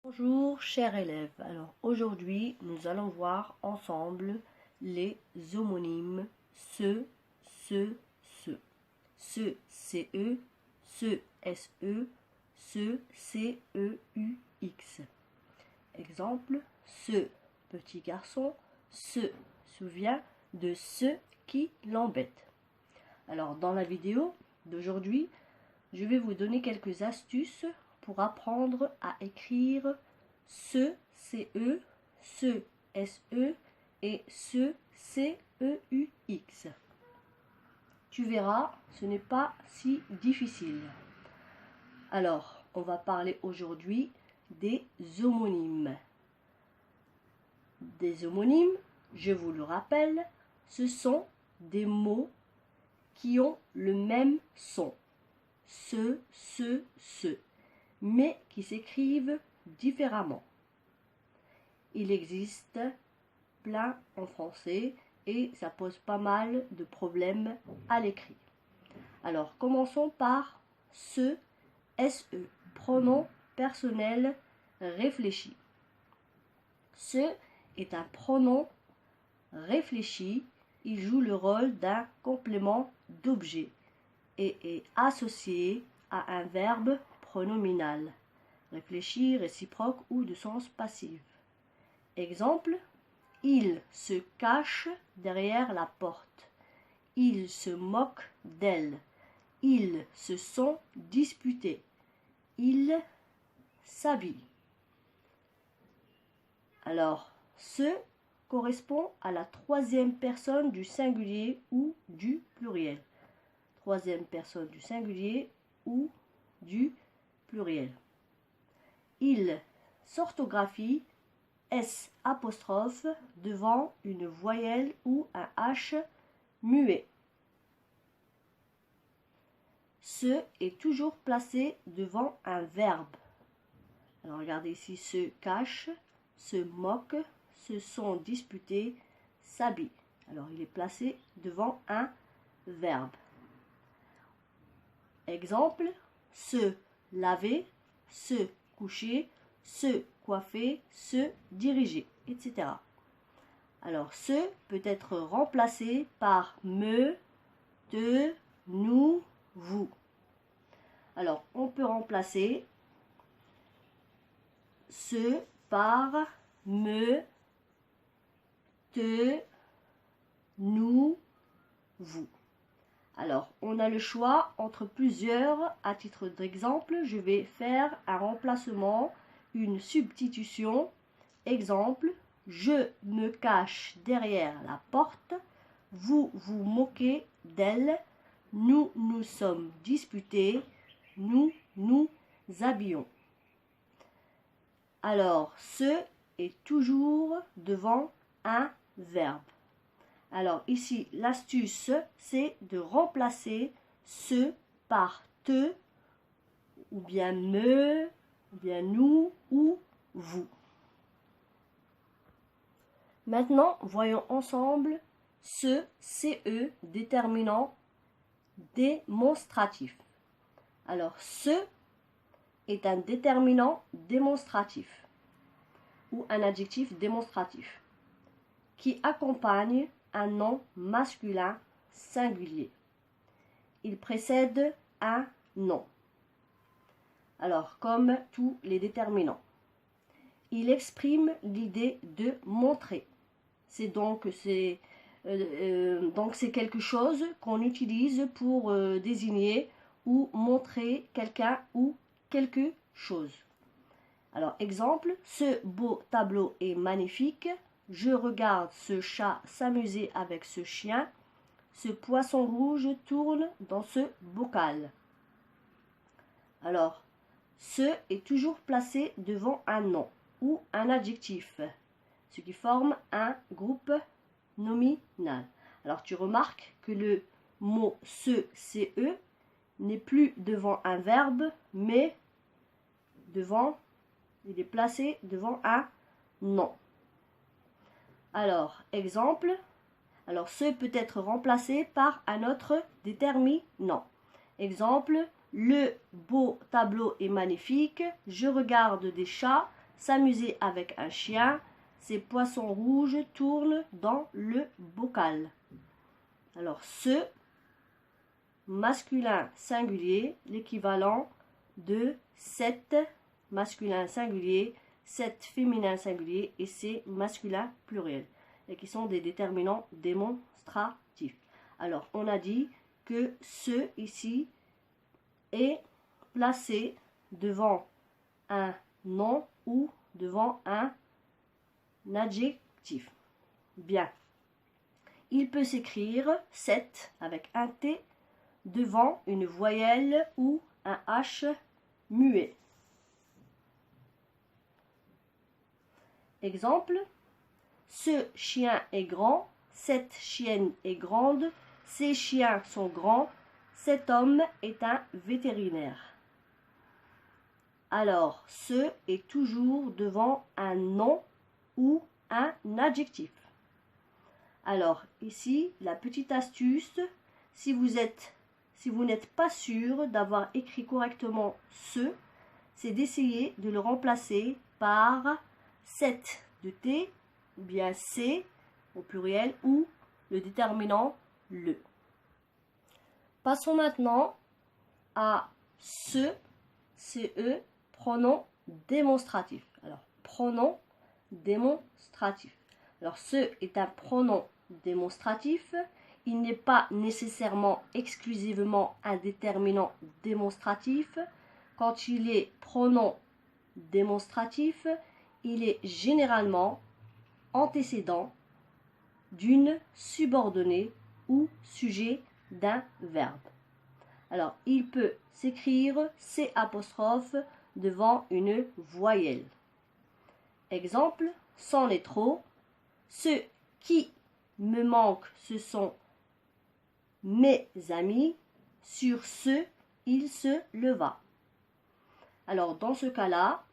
Bonjour chers élèves, alors aujourd'hui nous allons voir ensemble les homonymes ce, ce, CE, ce SE, ce CEUX. Exemple, ce petit garçon se souvient de ce qui l'embête. Alors dans la vidéo d'aujourd'hui, je vais vous donner quelques astuces pour apprendre à écrire ce CE, ce SE et ce CEUX. Tu verras, ce n'est pas si difficile. Alors, on va parler aujourd'hui des homonymes. Des homonymes, je vous le rappelle, ce sont des mots qui ont le même son. Ce, mais qui s'écrivent différemment. Il existe plein en français et ça pose pas mal de problèmes à l'écrit. Alors, commençons par ce SE, pronom personnel réfléchi. Ce est un pronom réfléchi, il joue le rôle d'un complément d'objet et est associé à un verbe pronominal, réfléchi, réciproque ou de sens passif. Exemple, il se cache derrière la porte. Ils se moquent d'elle. Ils se sont disputés. Ils s'habillent. Alors, ce correspond à la troisième personne du singulier ou du pluriel. Troisième personne du singulier ou du pluriel. Il s'orthographie S' devant une voyelle ou un H muet. Ce est toujours placé devant un verbe. Alors regardez ici, se cache, se moque, se sont disputés, s'habillent. Alors il est placé devant un verbe. Exemple, se laver, se coucher, se coiffer, se diriger, etc. Alors, ce peut être remplacé par me, te, nous, vous. Alors, on peut remplacer ce par me, te, nous, vous. Alors, on a le choix entre plusieurs. À titre d'exemple, je vais faire un remplacement, une substitution. Exemple, je me cache derrière la porte, vous vous moquez d'elle, nous nous sommes disputés, nous nous habillons. Alors, ce est toujours devant un verbe. Alors ici, l'astuce, c'est de remplacer ce par te, ou bien me, ou bien nous, ou vous. Maintenant, voyons ensemble ce CE déterminant démonstratif. Alors, ce est un déterminant démonstratif ou un adjectif démonstratif qui accompagne un nom masculin singulier. Il précède un nom. Alors, comme tous les déterminants. Il exprime l'idée de montrer. C'est quelque chose qu'on utilise pour désigner ou montrer quelqu'un ou quelque chose. Alors, exemple, ce beau tableau est magnifique. Je regarde ce chat s'amuser avec ce chien. Ce poisson rouge tourne dans ce bocal. Alors, ce est toujours placé devant un nom ou un adjectif, ce qui forme un groupe nominal. Alors, tu remarques que le mot ce, CE, n'est plus devant un verbe, mais il est placé devant un nom. Alors, exemple, alors ce peut être remplacé par un autre déterminant. Exemple, le beau tableau est magnifique, je regarde des chats s'amuser avec un chien. Ces poissons rouges tournent dans le bocal. Alors, ce masculin singulier, l'équivalent de cette masculin singulier, cette féminin singulier et ces masculins pluriels, et qui sont des déterminants démonstratifs. Alors, on a dit que ce ici est placé devant un nom ou devant un adjectif. Bien. Il peut s'écrire cette avec un T devant une voyelle ou un H muet. Exemple, ce chien est grand, cette chienne est grande, ces chiens sont grands, cet homme est un vétérinaire. Alors, ce est toujours devant un nom ou un adjectif. Alors, ici, la petite astuce, si vous n'êtes pas sûr d'avoir écrit correctement ce, c'est d'essayer de le remplacer par cette de T, ou bien C au pluriel, ou le déterminant le. Passons maintenant à ce, CE, pronom démonstratif. Alors, pronom démonstratif. Alors, ce est un pronom démonstratif. Il n'est pas nécessairement exclusivement un déterminant démonstratif. Quand il est pronom démonstratif, il est généralement antécédent d'une subordonnée ou sujet d'un verbe. Alors, il peut s'écrire C' devant une voyelle. Exemple, c'en est trop. Ce qui me manque, ce sont mes amis. Sur ce, il se leva. Alors, dans ce cas-là,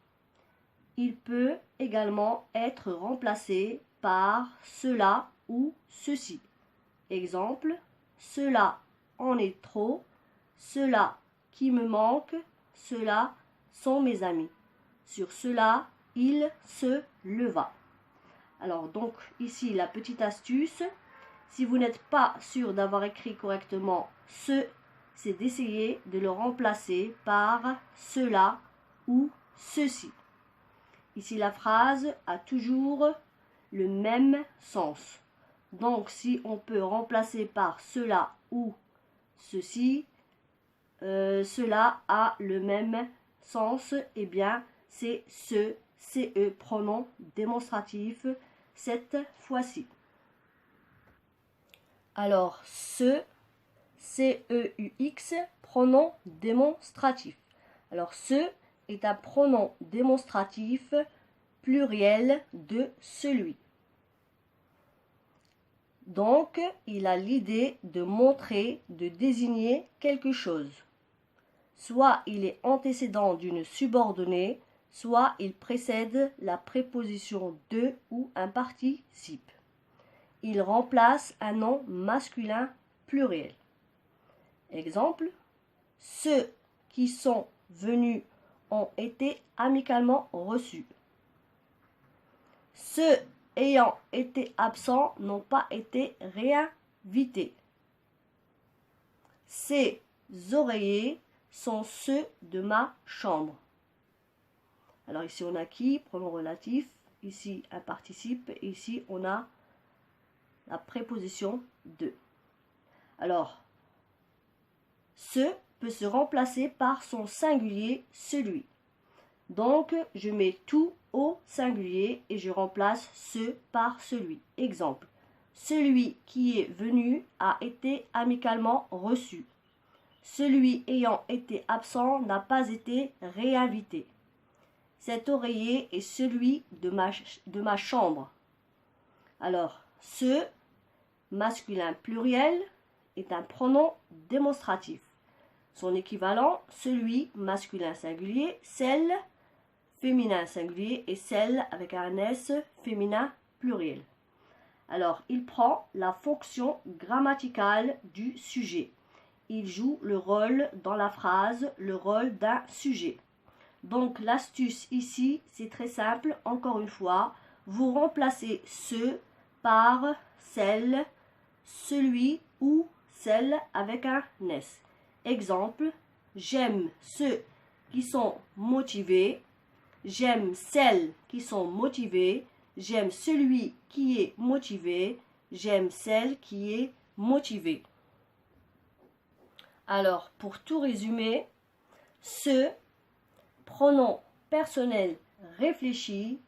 il peut également être remplacé par cela ou ceci. Exemple, cela en est trop, cela qui me manque, cela sont mes amis. Sur cela, il se leva. Alors donc ici la petite astuce, si vous n'êtes pas sûr d'avoir écrit correctement ce, c'est d'essayer de le remplacer par cela ou ceci. Ici, la phrase a toujours le même sens. Donc, si on peut remplacer par cela ou ceci, cela a le même sens. Eh bien, c'est ce, CE, pronom démonstratif, cette fois-ci. Alors, ce, CEUX, pronom démonstratif. Alors, ce est un pronom démonstratif pluriel de celui. Donc, il a l'idée de montrer, de désigner quelque chose. Soit il est antécédent d'une subordonnée, soit il précède la préposition de ou un participe. Il remplace un nom masculin pluriel. Exemple, ceux qui sont venus ont été amicalement reçus. Ceux ayant été absents n'ont pas été réinvités. Ces oreillers sont ceux de ma chambre. Alors ici on a qui? Pronom relatif. Ici un participe. Et ici on a la préposition de. Alors, ce peut se remplacer par son singulier celui. Donc, je mets tout au singulier et je remplace ce par celui. Exemple, celui qui est venu a été amicalement reçu. Celui ayant été absent n'a pas été réinvité. Cet oreiller est celui de ma chambre. Alors, ce masculin pluriel est un pronom démonstratif. Son équivalent, celui masculin singulier, celle féminin singulier et celle avec un S féminin pluriel. Alors, il prend la fonction grammaticale du sujet. Il joue le rôle dans la phrase, le rôle d'un sujet. Donc l'astuce ici, c'est très simple. Encore une fois, vous remplacez ce par celle, celui ou celle avec un S. Exemple, j'aime ceux qui sont motivés. J'aime celles qui sont motivées. J'aime celui qui est motivé. J'aime celle qui est motivée. Alors, pour tout résumer, ce pronom personnel réfléchi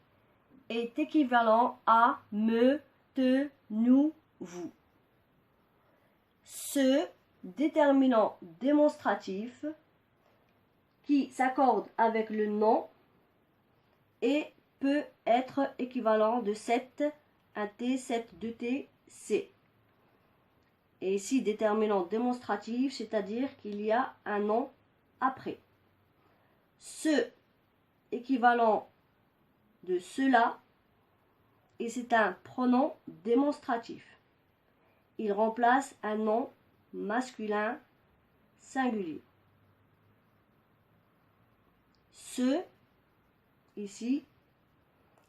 est équivalent à me, te, nous, vous. Ce déterminant démonstratif qui s'accorde avec le nom et peut être équivalent de 7, un T, 7, 2T, C. Et ici, déterminant démonstratif, c'est-à-dire qu'il y a un nom après. Ce équivalent de cela, et c'est un pronom démonstratif. Il remplace un nom masculin singulier. Ce, ici,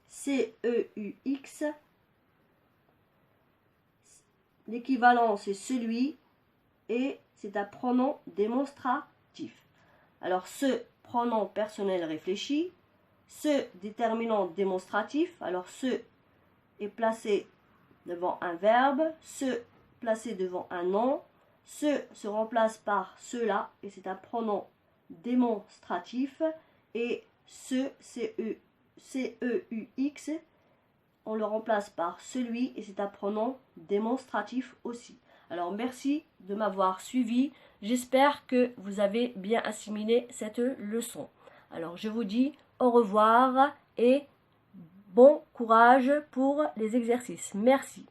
C-E-U-X, l'équivalent c'est celui et c'est un pronom démonstratif. Alors ce pronom personnel réfléchi, ce déterminant démonstratif, alors ce est placé devant un verbe, ce placé devant un nom, ce se remplace par cela et c'est un pronom démonstratif et ce C-E-U-X on le remplace par celui et c'est un pronom démonstratif aussi. Alors merci de m'avoir suivi. J'espère que vous avez bien assimilé cette leçon. Alors je vous dis au revoir et bon courage pour les exercices. Merci.